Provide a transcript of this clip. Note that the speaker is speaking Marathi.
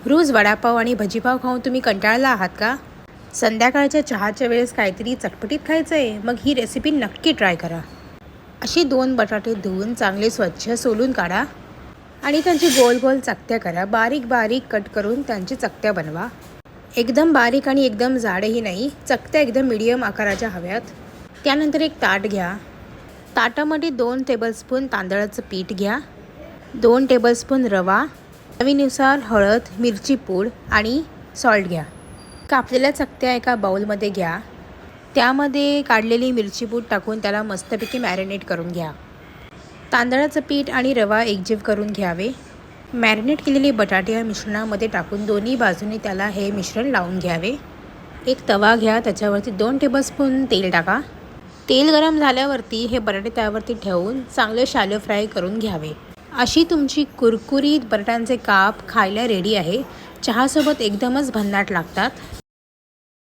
रोज वडापाव आणि भजीपाव खाऊन तुम्ही कंटाळला आहात का? संध्याकाळच्या चहाच्या वेळेस काहीतरी चटपटीत खायचं आहे, मग ही रेसिपी नक्की ट्राय करा. अशी 2 बटाटे धुवून चांगले स्वच्छ सोलून काढा आणि त्यांची गोल गोल चकत्या करा. बारीक बारीक कट करून त्यांची चकत्या बनवा. एकदम बारीक आणि एकदम जाडही नाही, चकत्या एकदम मीडियम आकाराच्या हव्यात. त्यानंतर एक ताट घ्या. ताटामध्ये 2 टेबलस्पून तांदळाचं पीठ घ्या, 2 टेबलस्पून रवा, चवीनुसार हळद, मिरची पूड आणि सॉल्ट घ्या. कापलेल्या चकत्या एका बाउलमध्ये घ्या. त्यामध्ये काढलेली मिरची पूड टाकून त्याला मस्तपैकी मॅरिनेट करून घ्या. तांदळाचं पीठ आणि रवा एकजीव करून घ्यावे. मॅरिनेट केलेले बटाटे या मिश्रणामध्ये टाकून दोन्ही बाजूने त्याला हे मिश्रण लावून घ्यावे. एक तवा घ्या, त्याच्यावरती 2 टेबलस्पून तेल टाका. तेल गरम झाल्यावरती हे बटाटे त्यावरती ठेवून चांगले शॅलो फ्राय करून घ्यावे. अशी तुमची कुरकुरीत बटाट्यांचे काप खायला रेडी आहे. चहासोबत एकदमच भन्नाट लागतात.